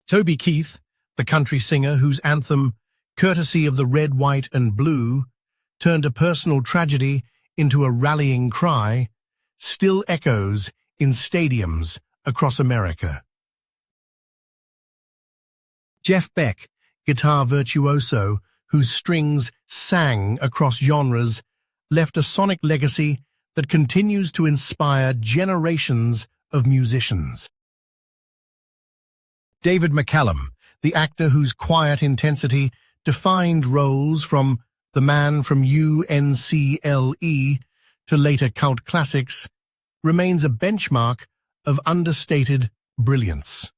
Toby Keith, the country singer whose anthem, courtesy of the red, white and blue, turned a personal tragedy into a rallying cry, still echoes in stadiums across America. Jeff Beck, guitar virtuoso whose strings sang across genres, left a sonic legacy that continues to inspire generations of musicians. David McCallum, the actor whose quiet intensity defined roles from The Man from UNCLE to later cult classics, remains a benchmark of understated brilliance.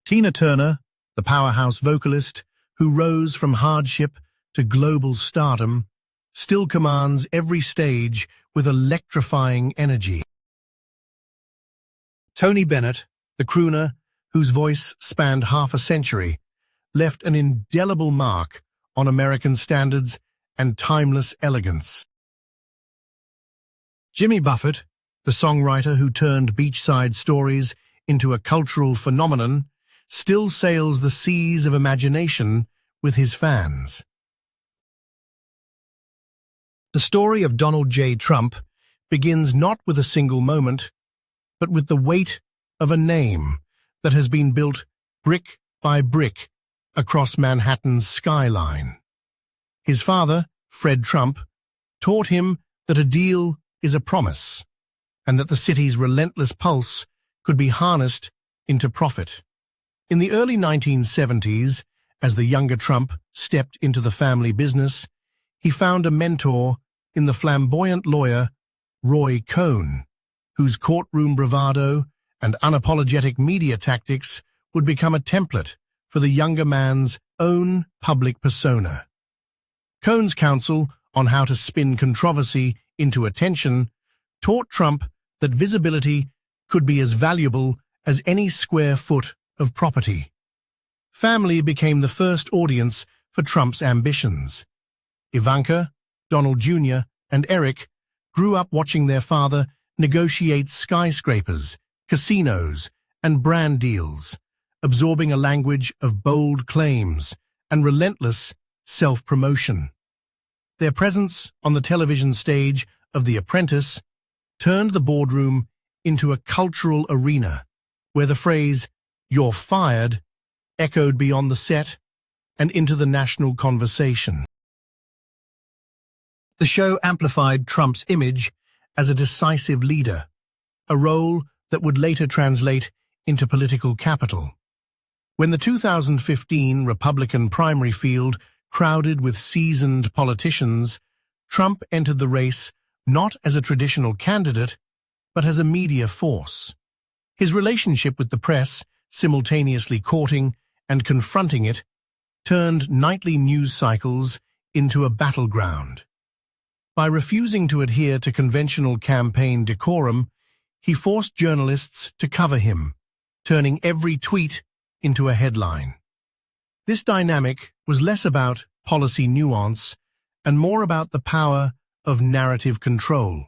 Tina Turner, the powerhouse vocalist who rose from hardship to global stardom, still commands every stage with electrifying energy. Tony Bennett, the crooner whose voice spanned half a century, left an indelible mark on American standards and timeless elegance. Jimmy Buffett, the songwriter who turned beachside stories into a cultural phenomenon, still sails the seas of imagination with his fans. The story of Donald J. Trump begins not with a single moment, but with the weight of a name that has been built brick by brick across Manhattan's skyline. His father, Fred Trump, taught him that a deal is a promise, and that the city's relentless pulse could be harnessed into profit. In the early 1970s, as the younger Trump stepped into the family business, he found a mentor in the flamboyant lawyer Roy Cohn, whose courtroom bravado and unapologetic media tactics would become a template for the younger man's own public persona. Cohn's counsel on how to spin controversy into attention taught Trump that visibility could be as valuable as any square foot of property. Family became the first audience for Trump's ambitions. Ivanka, Donald Jr., and Eric grew up watching their father negotiate skyscrapers, casinos, and brand deals, absorbing a language of bold claims and relentless self-promotion. Their presence on the television stage of The Apprentice turned the boardroom into a cultural arena where the phrase, "You're fired," echoed beyond the set and into the national conversation. The show amplified Trump's image as a decisive leader, a role that would later translate into political capital. When the 2015 Republican primary field crowded with seasoned politicians, Trump entered the race not as a traditional candidate, but as a media force. His relationship with the press, simultaneously courting and confronting it, turned nightly news cycles into a battleground. By refusing to adhere to conventional campaign decorum, he forced journalists to cover him, turning every tweet into a headline. This dynamic was less about policy nuance and more about the power of narrative control,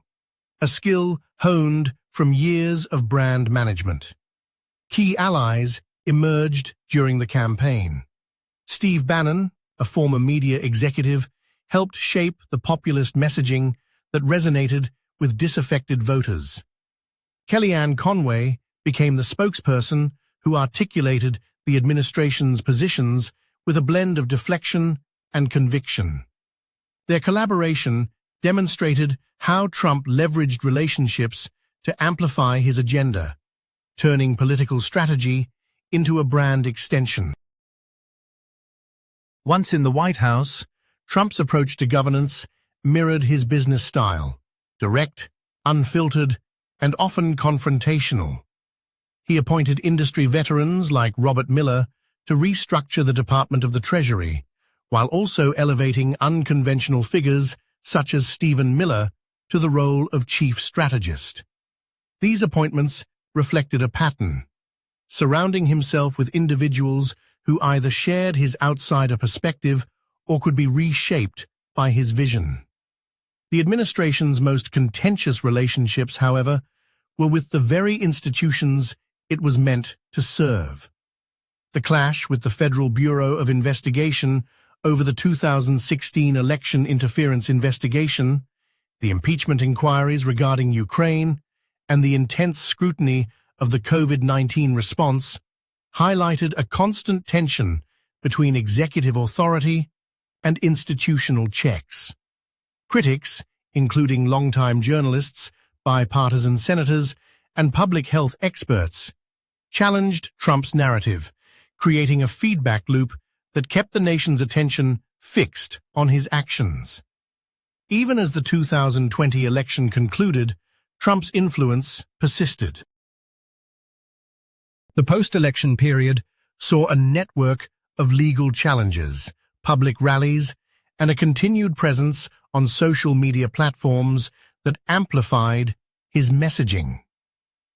a skill honed from years of brand management. Key allies emerged during the campaign. Steve Bannon, a former media executive, helped shape the populist messaging that resonated with disaffected voters. Kellyanne Conway became the spokesperson who articulated the administration's positions with a blend of deflection and conviction. Their collaboration demonstrated how Trump leveraged relationships to amplify his agenda, turning political strategy into a brand extension. Once in the White House, Trump's approach to governance mirrored his business style, direct, unfiltered, and often confrontational. He appointed industry veterans like Robert Miller to restructure the Department of the Treasury, while also elevating unconventional figures such as Stephen Miller to the role of chief strategist. These appointments reflected a pattern, surrounding himself with individuals who either shared his outsider perspective or could be reshaped by his vision. The administration's most contentious relationships, however, were with the very institutions it was meant to serve. The clash with the Federal Bureau of Investigation over the 2016 election interference investigation, the impeachment inquiries regarding Ukraine, and the intense scrutiny of the COVID-19 response highlighted a constant tension between executive authority and institutional checks. Critics, including longtime journalists, bipartisan senators, and public health experts, challenged Trump's narrative, creating a feedback loop that kept the nation's attention fixed on his actions. Even as the 2020 election concluded, Trump's influence persisted. The post-election period saw a network of legal challenges, public rallies, and a continued presence on social media platforms that amplified his messaging.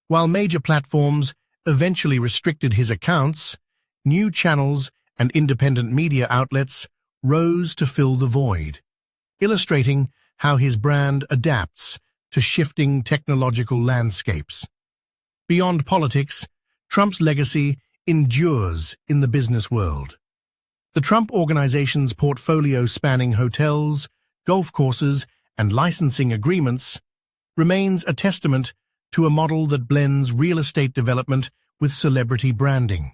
While major platforms eventually restricted his accounts, new channels and independent media outlets rose to fill the void, illustrating how his brand adapts to shifting technological landscapes. Beyond politics, Trump's legacy endures in the business world. The Trump Organization's portfolio spanning hotels, golf courses, and licensing agreements remains a testament to a model that blends real estate development with celebrity branding.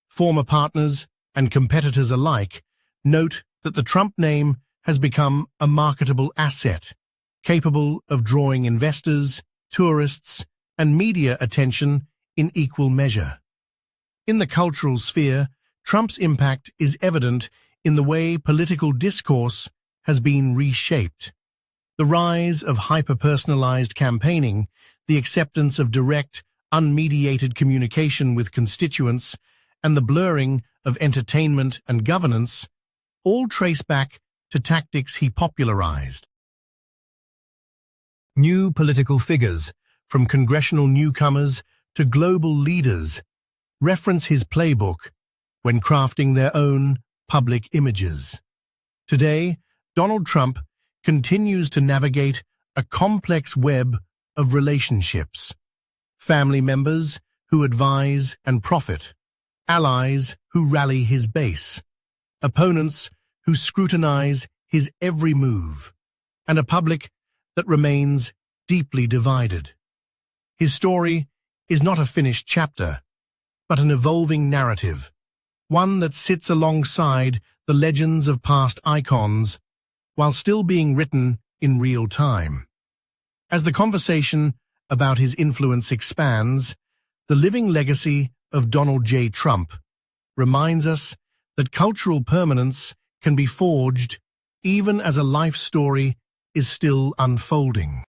Former partners and competitors alike note that the Trump name has become a marketable asset, capable of drawing investors, tourists, and media attention in equal measure. In the cultural sphere, Trump's impact is evident in the way political discourse has been reshaped. The rise of hyper-personalized campaigning, the acceptance of direct, unmediated communication with constituents, and the blurring of entertainment and governance all trace back to tactics he popularized. New political figures, from congressional newcomers to global leaders, reference his playbook when crafting their own public images. Today, Donald Trump continues to navigate a complex web of relationships. Family members who advise and profit, allies who rally his base, opponents who scrutinize his every move, and a public that remains deeply divided. His story is not a finished chapter, but an evolving narrative, one that sits alongside the legends of past icons while still being written in real time. As the conversation about his influence expands, the living legacy of Donald J. Trump reminds us that cultural permanence can be forged even as a life story is still unfolding.